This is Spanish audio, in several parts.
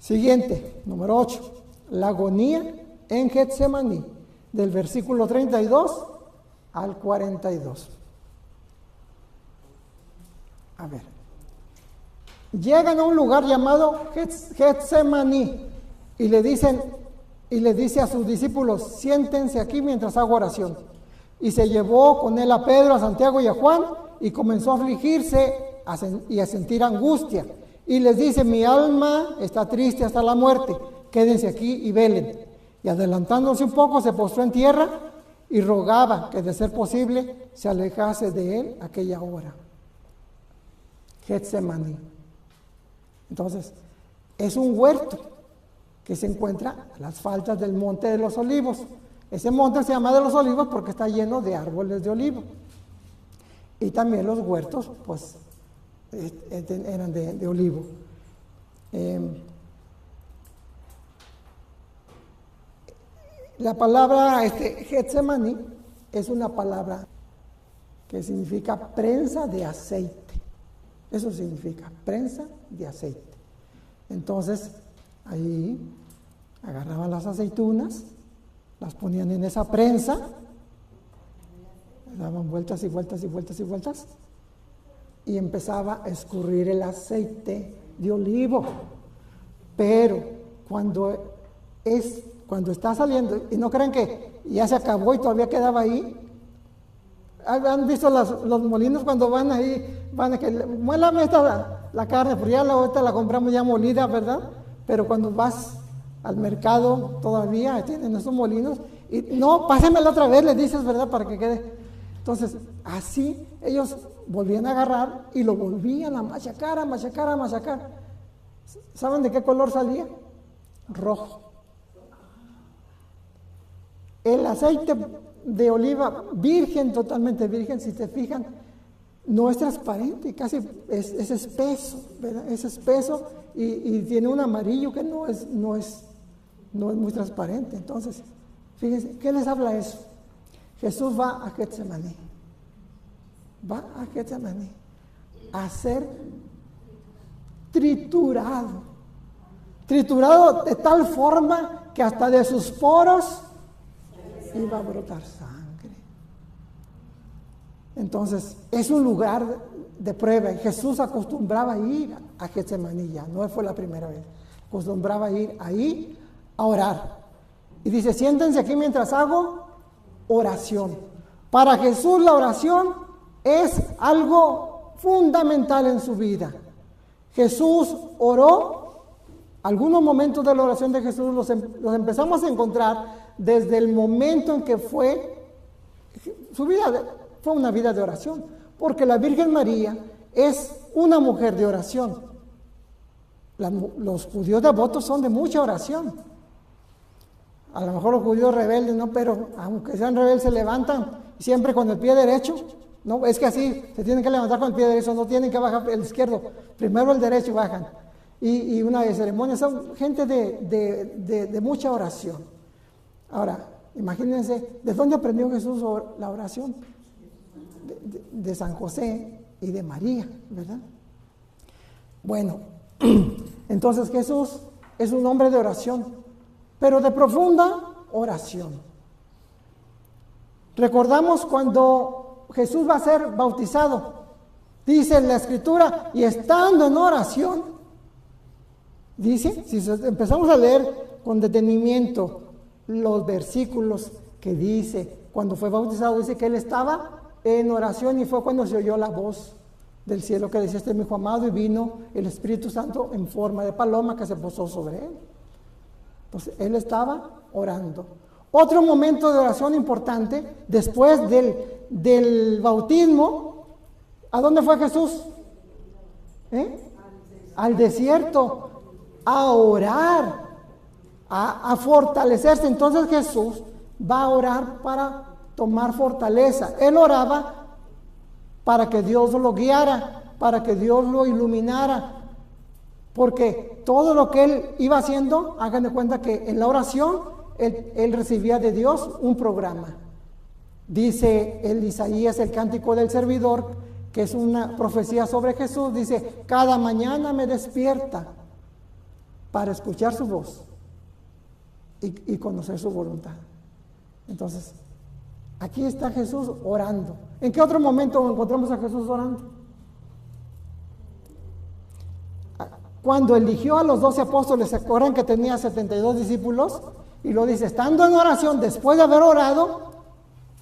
Siguiente, número 8, la agonía en Getsemaní, del versículo 32 al 42. A ver. Llegan a un lugar llamado Getsemaní y le dice a sus discípulos: siéntense aquí mientras hago oración. Y se llevó con él a Pedro, a Santiago y a Juan, y comenzó a afligirse y a sentir angustia. Y les dice: mi alma está triste hasta la muerte, quédense aquí y velen. Y adelantándose un poco, se postró en tierra y rogaba que, de ser posible, se alejase de él aquella hora. Getsemaní. Entonces, es un huerto que se encuentra a las faldas del Monte de los Olivos. Ese monte se llama de los Olivos porque está lleno de árboles de olivo. Y también los huertos, pues, eran de olivo. La palabra Getsemaní es una palabra que significa prensa de aceite. Eso significa prensa de aceite. Entonces, ahí agarraban las aceitunas, las ponían en esa prensa, daban vueltas y vueltas y vueltas y vueltas, y empezaba a escurrir el aceite de olivo. Pero cuando está saliendo, y no crean que ya se acabó y todavía quedaba ahí. ¿Han visto los molinos cuando van ahí? Van a que muélame la carne, pero ya ahorita la compramos ya molida, ¿verdad? Pero cuando vas al mercado todavía tienen esos molinos y no, pásemela otra vez, le dices, ¿verdad? Para que quede. Entonces, así ellos volvían a agarrar y lo volvían a machacar, a machacar, a machacar. ¿Saben de qué color salía? Rojo. El aceite de oliva virgen, totalmente virgen, si te fijan, no es transparente, casi es espeso, ¿verdad? Es espeso y tiene un amarillo que no es muy transparente. Entonces, fíjense, ¿qué les habla eso? Jesús va a Getsemaní. Va a Getsemaní a ser triturado de tal forma que hasta de sus poros iba a brotar sangre. Entonces, es un lugar de prueba. Jesús acostumbraba a ir a Getsemaní, ya no fue la primera vez. Acostumbraba a ir ahí a orar. Y dice: siéntense aquí mientras hago oración. Para Jesús la oración es algo fundamental en su vida. Jesús oró. Algunos momentos de la oración de Jesús los empezamos a encontrar desde el momento en que su vida fue una vida de oración, porque la Virgen María es una mujer de oración. Los judíos devotos son de mucha oración. A lo mejor los judíos rebeldes no, pero aunque sean rebeldes se levantan siempre con el pie derecho. No, es que así se tienen que levantar con el pie derecho, no tienen que bajar el izquierdo, primero el derecho y bajan. Y una de ceremonias, son gente de mucha oración. Ahora, imagínense, ¿de dónde aprendió Jesús la oración? De San José y de María, ¿verdad? Bueno, entonces Jesús es un hombre de oración, pero de profunda oración. Recordamos cuando Jesús va a ser bautizado, dice en la Escritura, y estando en oración, dice, si empezamos a leer con detenimiento los versículos que dice, cuando fue bautizado, dice que él estaba en oración y fue cuando se oyó la voz del cielo que decía: este es mi hijo amado, y vino el Espíritu Santo en forma de paloma que se posó sobre él. Entonces, él estaba orando. Otro momento de oración importante, después del bautismo, ¿a dónde fue Jesús? Al desierto, a orar, a fortalecerse. Entonces Jesús va a orar para tomar fortaleza. Él oraba para que Dios lo guiara, para que Dios lo iluminara, porque todo lo que él iba haciendo, hagan de cuenta que en la oración él recibía de Dios un programa. Dice el Isaías, el cántico del servidor, que es una profecía sobre Jesús, dice: cada mañana me despierta para escuchar su voz y conocer su voluntad. Entonces, aquí está Jesús orando. ¿En qué otro momento encontramos a Jesús orando? Cuando eligió a los 12 apóstoles, ¿se acuerdan que tenía 72 discípulos? Y lo dice, estando en oración, después de haber orado,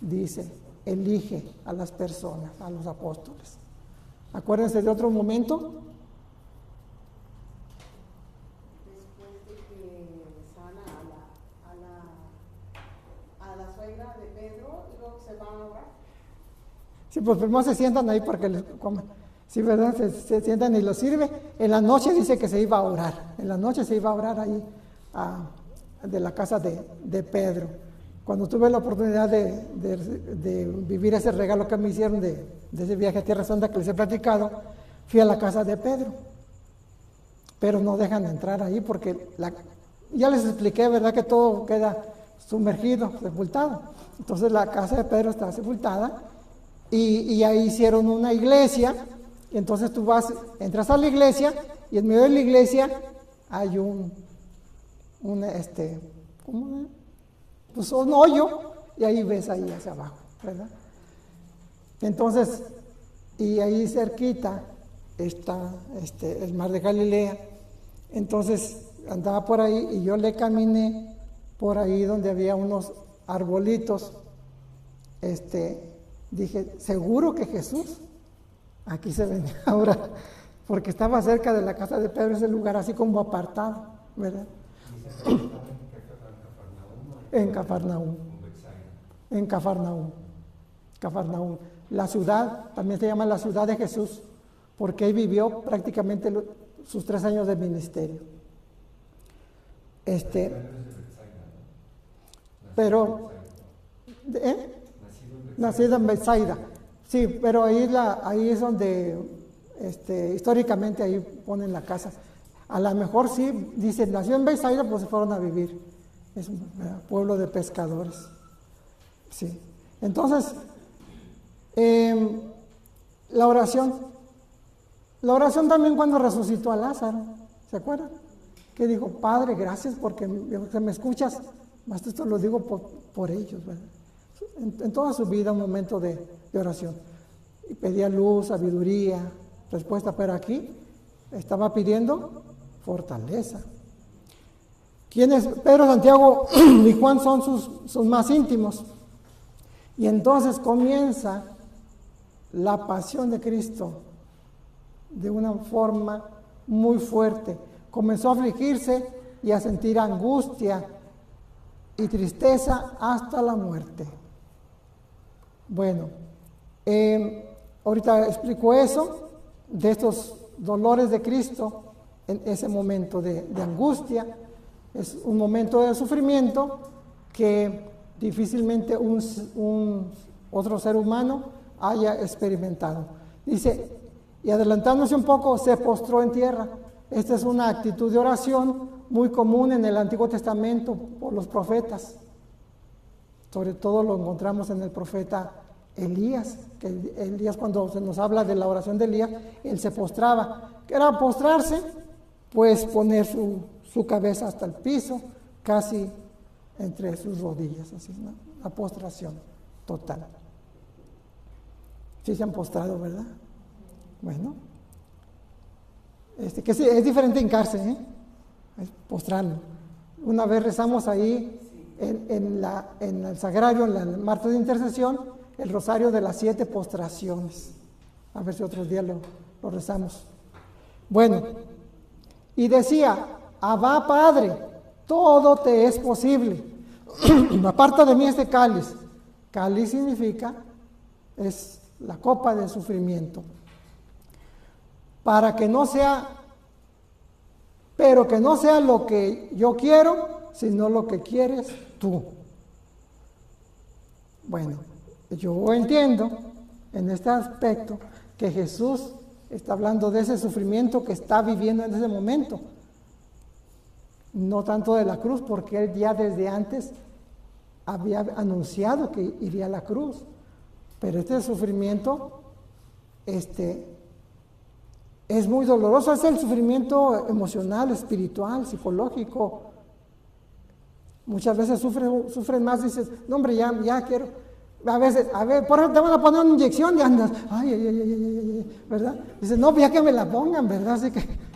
dice, elige a las personas, a los apóstoles. Acuérdense de otro momento. Después de que sana a la suegra de Pedro, y luego se va a orar. Sí, pues primero se sientan ahí para que les coman. Sí, ¿verdad? Se sientan y los sirve. En la noche dice que se iba a orar. En la noche se iba a orar ahí de la casa de Pedro. Cuando tuve la oportunidad de vivir ese regalo que me hicieron de ese viaje a Tierra Santa que les he platicado, fui a la casa de Pedro. Pero no dejan entrar ahí porque ya les expliqué, ¿verdad? Que todo queda sumergido, sepultado. Entonces la casa de Pedro está sepultada y ahí hicieron una iglesia. Y entonces tú entras a la iglesia y en medio de la iglesia hay un hoyo y ahí ves ahí hacia abajo, ¿verdad? Entonces, y ahí cerquita está el mar de Galilea. Entonces andaba por ahí y yo le caminé por ahí donde había unos arbolitos. Dije, seguro que Jesús aquí se venía ahora, porque estaba cerca de la casa de Pedro, ese lugar así como apartado, ¿verdad? En Cafarnaúm. En Cafarnaúm. Cafarnaúm. La ciudad, también se llama la ciudad de Jesús, porque ahí vivió prácticamente sus 3 años de ministerio. Pero, nacido en Betsaida. Sí, pero ahí es donde históricamente ahí ponen la casa. A lo mejor sí, dicen, nació en Betsaida, pues se fueron a vivir. Es un pueblo de pescadores. Sí. Entonces, la oración. La oración también cuando resucitó a Lázaro, ¿se acuerdan? Que dijo, Padre, gracias porque me escuchas, más esto lo digo por ellos, ¿verdad? En toda su vida un momento de oración. Y pedía luz, sabiduría, respuesta, pero aquí estaba pidiendo fortaleza. ¿Quiénes? Pedro, Santiago y Juan son sus más íntimos. Y entonces comienza la pasión de Cristo de una forma muy fuerte. Comenzó a afligirse y a sentir angustia y tristeza hasta la muerte. Bueno, ahorita explico eso, de estos dolores de Cristo en ese momento de angustia. Es un momento de sufrimiento que difícilmente otro ser humano haya experimentado. Dice, y adelantándose un poco, se postró en tierra. Esta es una actitud de oración muy común en el Antiguo Testamento por los profetas. Sobre todo lo encontramos en el profeta Elías, que Elías, cuando se nos habla de la oración de Elías, él se postraba. ¿Qué era postrarse? Pues poner su cabeza hasta el piso, casi entre sus rodillas, así, ¿no? La postración total. Sí se han postrado, ¿verdad? Bueno, que sí, es diferente hincarse, es postrarlo. Una vez rezamos ahí en el sagrario, en el martes de intercesión, el rosario de las 7 postraciones. A ver si otros días lo rezamos. Bueno, y decía, Abba Padre, todo te es posible. Aparta de mí este cáliz. Cáliz significa, es la copa del sufrimiento. Para que no sea, pero que no sea lo que yo quiero, sino lo que quieres tú. Bueno, yo entiendo en este aspecto que Jesús está hablando de ese sufrimiento que está viviendo en ese momento. No tanto de la cruz, porque él ya desde antes había anunciado que iría a la cruz. Pero este sufrimiento Es muy doloroso, es el sufrimiento emocional, espiritual, psicológico. Muchas veces sufren más, dices, no hombre, ya quiero. A veces, por ejemplo, te van a poner una inyección y andas, ay, ¿verdad? Dices, no, ya que me la pongan, ¿verdad? Así que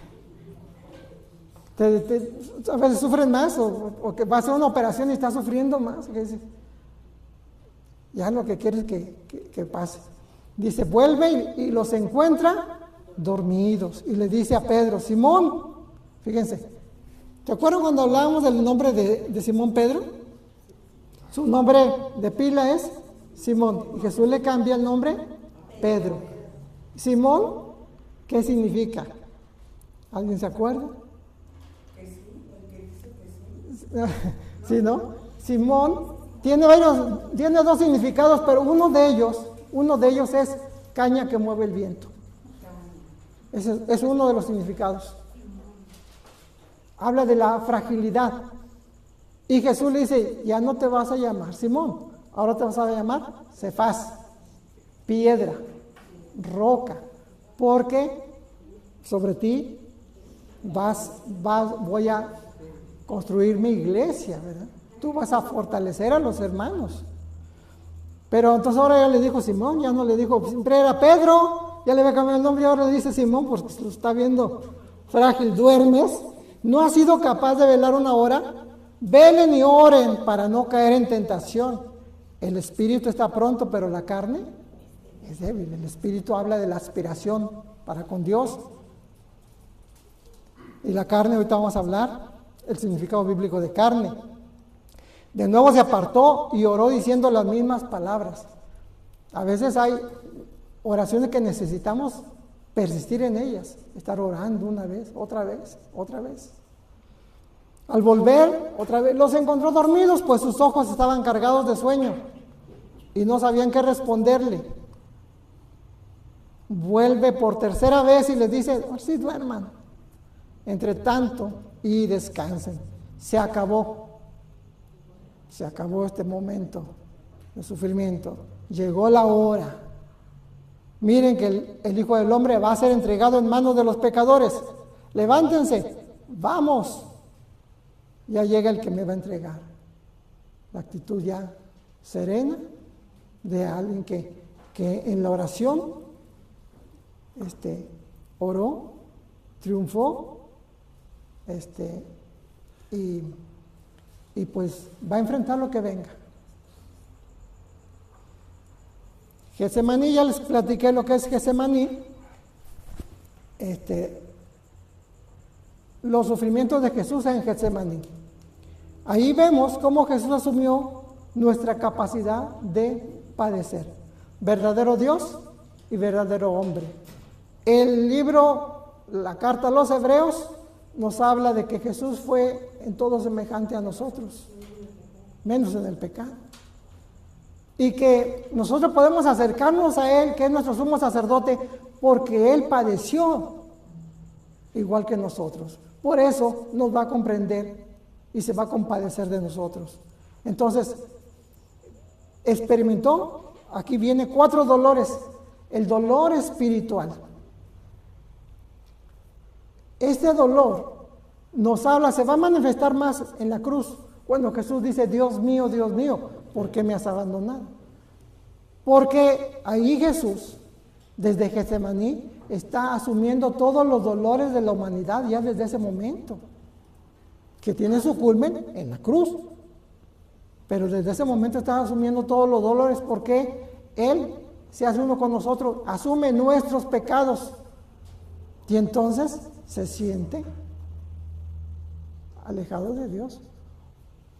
a veces sufren más, o que va a hacer una operación y estás sufriendo más. Que dices, ya lo que quieres que pase. Dice, vuelve y los encuentra dormidos. Y le dice a Pedro, Simón, fíjense, ¿te acuerdas cuando hablábamos del nombre de Simón Pedro? Su nombre de pila es Simón. Y Jesús le cambia el nombre, Pedro. Simón, ¿qué significa? ¿Alguien se acuerda? Sí, ¿no? Simón tiene dos significados, pero uno de ellos es caña que mueve el viento. Ese es uno de los significados. Habla de la fragilidad. Y Jesús le dice, ya no te vas a llamar Simón, ahora te vas a llamar Cefás, piedra, roca, porque sobre ti voy a construir mi iglesia, ¿verdad? Tú vas a fortalecer a los hermanos. Pero entonces ahora ya le dijo Simón, ya no le dijo, siempre era Pedro, ya le había cambiado el nombre y ahora le dice Simón, porque lo está viendo frágil, duermes, no has sido capaz de velar una hora, velen y oren para no caer en tentación. El espíritu está pronto, pero la carne es débil. El espíritu habla de la aspiración para con Dios. Y la carne, ahorita vamos a hablar el significado bíblico de carne. De nuevo se apartó y oró diciendo las mismas palabras. A veces hay oraciones que necesitamos persistir en ellas, estar orando una vez, otra vez, otra vez. Al volver, otra vez, los encontró dormidos, pues sus ojos estaban cargados de sueño y no sabían qué responderle. Vuelve por tercera vez y les dice, sí, duerman, entre tanto, y descansen. Se acabó este momento de sufrimiento. Llegó la hora. Miren que el Hijo del Hombre va a ser entregado en manos de los pecadores. Levántense, vamos. Ya llega el que me va a entregar. La actitud ya serena de alguien que en la oración oró, triunfó, y pues va a enfrentar lo que venga. Getsemaní, ya les platiqué lo que es Getsemaní. Los sufrimientos de Jesús en Getsemaní. Ahí vemos cómo Jesús asumió nuestra capacidad de padecer. Verdadero Dios y verdadero hombre. El libro, la carta a los Hebreos, nos habla de que Jesús fue en todo semejante a nosotros, menos en el pecado. Y que nosotros podemos acercarnos a Él, que es nuestro sumo sacerdote, porque Él padeció igual que nosotros. Por eso nos va a comprender y se va a compadecer de nosotros. Entonces, experimentó, aquí viene 4 dolores. El dolor espiritual. Este dolor nos habla, se va a manifestar más en la cruz, cuando Jesús dice, Dios mío, ¿por qué me has abandonado? Porque ahí Jesús, desde Getsemaní, está asumiendo todos los dolores de la humanidad ya desde ese momento, que tiene su culmen en la cruz. Pero desde ese momento está asumiendo todos los dolores porque Él se hace uno con nosotros, asume nuestros pecados y entonces se siente alejado de Dios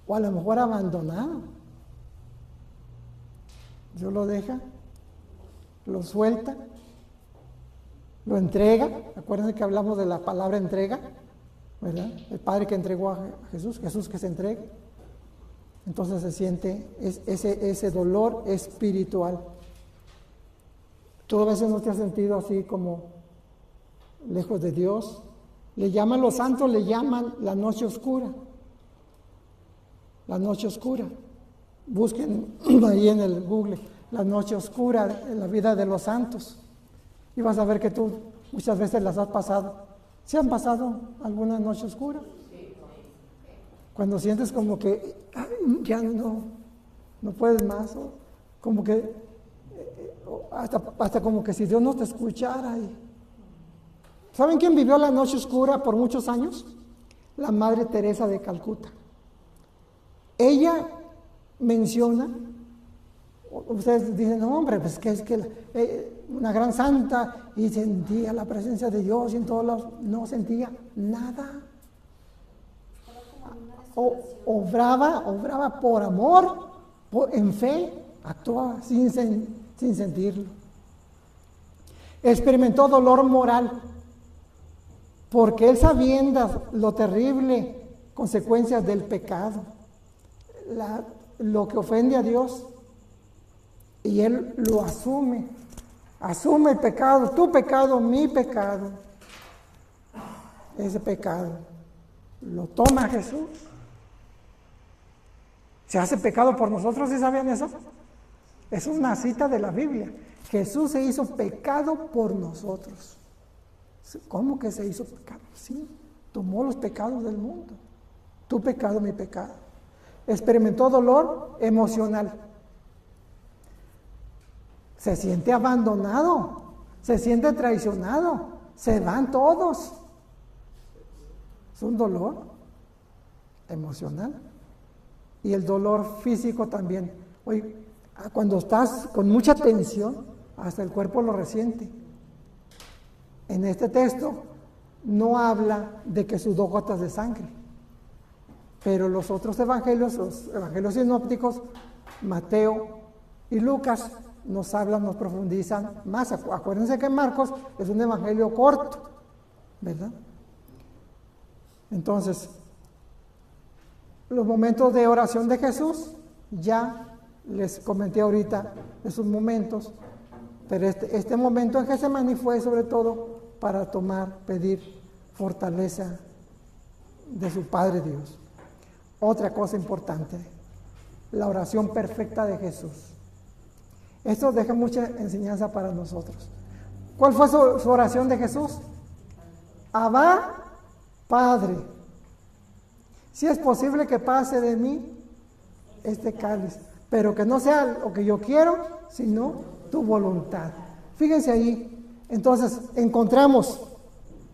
o a lo mejor abandonado. Dios lo deja, lo suelta, lo entrega. Acuérdense que hablamos de la palabra entrega, ¿verdad? El Padre que entregó a Jesús, Jesús que se entrega. Entonces se siente ese dolor espiritual. ¿Tú a veces no te has sentido así como lejos de Dios? Los santos le llaman la noche oscura. La noche oscura. Busquen ahí en el Google, la noche oscura en la vida de los santos. Y vas a ver que tú Muchas veces las has pasado. ¿Sí han pasado alguna noche oscura? Cuando sientes como que ya no puedes más, o como que hasta como que si Dios no te escuchara. ¿Saben quién vivió la noche oscura por muchos años? La Madre Teresa de Calcuta. Ella menciona, ustedes dicen, no, hombre, pues que es que una gran santa y sentía la presencia de Dios y en todos lados, no sentía nada. Obraba por amor, en fe, actuaba sin sentirlo. Experimentó dolor moral, porque él sabiendo lo terrible consecuencias del pecado, lo que ofende a Dios, y él lo asume el pecado, tu pecado, mi pecado, ese pecado, lo toma Jesús, se hace pecado por nosotros. ¿Sí sabían eso? Es una cita de la Biblia. Jesús se hizo pecado por nosotros. ¿Cómo que se hizo pecado? Sí, tomó los pecados del mundo. Tu pecado, mi pecado. Experimentó dolor emocional. Se siente abandonado, se siente traicionado, se van todos. Es un dolor emocional. Y el dolor físico también. Oye, cuando estás con mucha tensión, hasta el cuerpo lo resiente. En este texto no habla de que sudó gotas de sangre, pero los otros evangelios, los evangelios sinópticos, Mateo y Lucas, nos hablan, nos profundizan más. Acuérdense que Marcos es un evangelio corto, ¿verdad? Entonces, los momentos de oración de Jesús, ya les comenté ahorita esos momentos, pero este momento en Getsemaní fue sobre todo para pedir fortaleza de su Padre Dios. Otra cosa importante, la oración perfecta de Jesús. Esto deja mucha enseñanza para nosotros. ¿Cuál fue su oración de Jesús? Abba, Padre, si es posible que pase de mí este cáliz, pero que no sea lo que yo quiero, sino tu voluntad. Fíjense ahí, entonces encontramos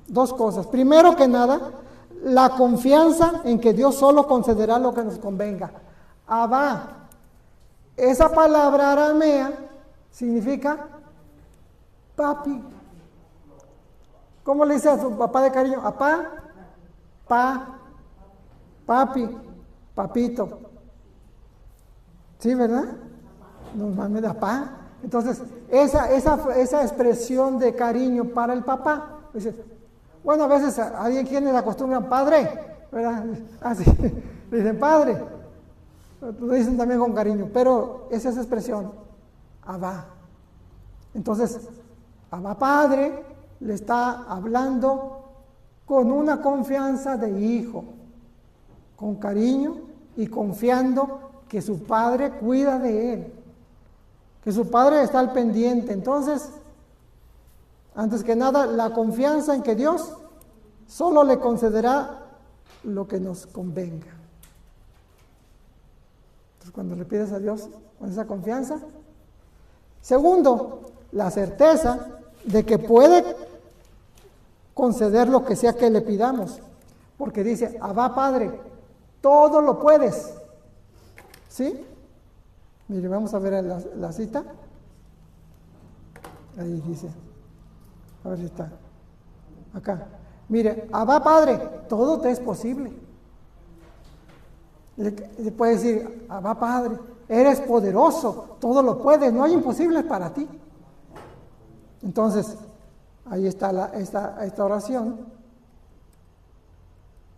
dos cosas. Primero que nada, la confianza en que Dios solo concederá lo que nos convenga. Abba, esa palabra aramea significa papi. ¿Cómo le dice a su papá de cariño? Apá, papi, papito. ¿Sí, verdad? Normalmente apá. Entonces, esa expresión de cariño para el papá, dice, bueno, a veces hay quienes acostumbran padre, ¿verdad? Así, dicen padre, lo dicen también con cariño, pero esa es esa expresión, Abba. Entonces, Abba Padre le está hablando con una confianza de hijo, con cariño y confiando que su padre cuida de él, que su padre está al pendiente. Entonces, antes que nada, la confianza en que Dios solo le concederá lo que nos convenga. Entonces, cuando le pides a Dios con esa confianza. Segundo, la certeza de que puede conceder lo que sea que le pidamos. Porque dice, Abba Padre, todo lo puedes. ¿Sí? Mire, vamos a ver la cita. Ahí dice. A ver si está. Acá. Mire, Abba Padre, todo te es posible. Le puede decir, Abba Padre, eres poderoso, todo lo puedes, no hay imposibles para ti. Entonces, ahí está esta oración.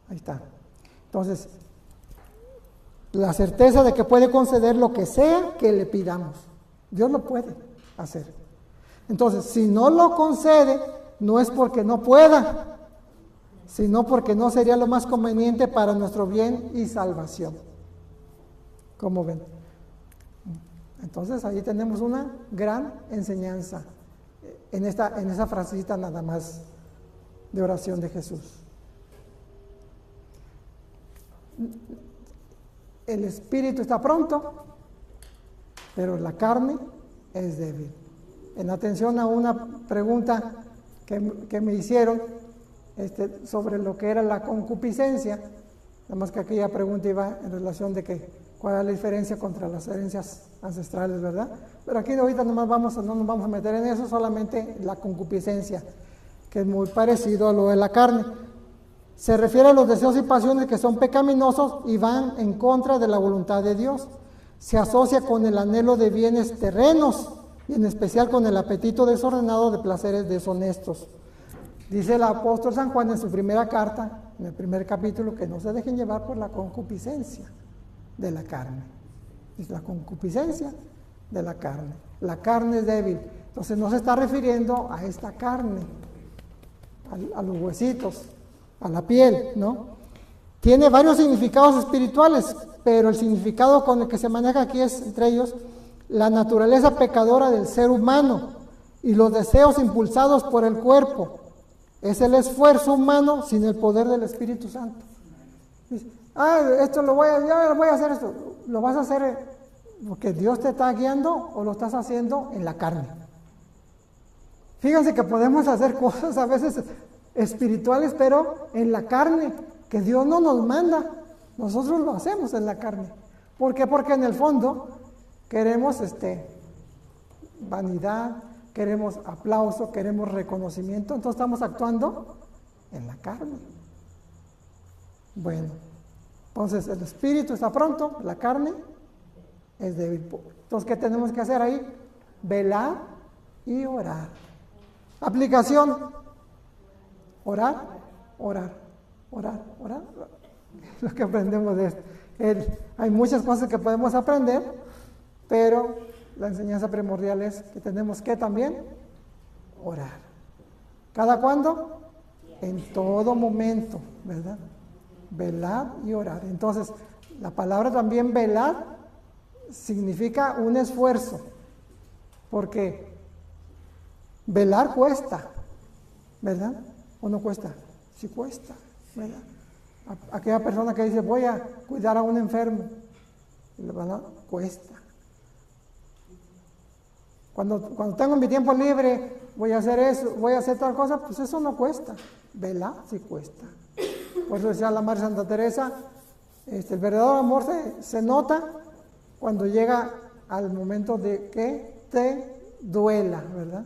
Ahí está. Entonces, la certeza de que puede conceder lo que sea que le pidamos. Dios lo puede hacer. Entonces, si no lo concede, no es porque no pueda, sino porque no sería lo más conveniente para nuestro bien y salvación. ¿Cómo ven? Entonces, ahí tenemos una gran enseñanza. en esa frasecita nada más de oración de Jesús. El espíritu está pronto, pero la carne es débil. En atención a una pregunta que me hicieron sobre lo que era la concupiscencia, nada más que aquella pregunta iba en relación de que cuál es la diferencia contra las herencias ancestrales, ¿verdad? Pero aquí ahorita no nos vamos a meter en eso, solamente la concupiscencia, que es muy parecido a lo de la carne. Se refiere a los deseos y pasiones que son pecaminosos y van en contra de la voluntad de Dios. Se asocia con el anhelo de bienes terrenos y en especial con el apetito desordenado de placeres deshonestos. Dice el apóstol San Juan en su primera carta, en el primer capítulo, que no se dejen llevar por la concupiscencia de la carne. Dice la concupiscencia de la carne. La carne es débil. Entonces no se está refiriendo a esta carne, a los huesitos, a la piel, ¿no? Tiene varios significados espirituales, pero el significado con el que se maneja aquí es, entre ellos, la naturaleza pecadora del ser humano y los deseos impulsados por el cuerpo. Es el esfuerzo humano sin el poder del Espíritu Santo. Dice, yo voy a hacer esto. ¿Lo vas a hacer porque Dios te está guiando o lo estás haciendo en la carne? Fíjense que podemos hacer cosas a veces espirituales, pero en la carne, que Dios no nos manda, nosotros lo hacemos en la carne. ¿Por qué? Porque en el fondo queremos vanidad, queremos aplauso, queremos reconocimiento, entonces estamos actuando en la carne. Bueno, entonces el espíritu está pronto, la carne es débil. Entonces, ¿qué tenemos que hacer ahí? Velar y orar. Aplicación: orar, orar, orar, orar. Lo que aprendemos de esto. Hay muchas cosas que podemos aprender, pero la enseñanza primordial es que tenemos que también orar. ¿Cada cuándo? En todo momento, ¿verdad? Velar y orar. Entonces, la palabra también velar significa un esfuerzo, porque velar cuesta, ¿verdad? ¿O no cuesta? Sí cuesta, ¿verdad? Aquella persona que dice, voy a cuidar a un enfermo, ¿verdad? Cuesta. Cuando tengo mi tiempo libre, voy a hacer eso, voy a hacer tal cosa, pues eso no cuesta. Velar sí cuesta. Por eso decía la Madre Santa Teresa, el verdadero amor se nota cuando llega al momento de que te duela, ¿verdad?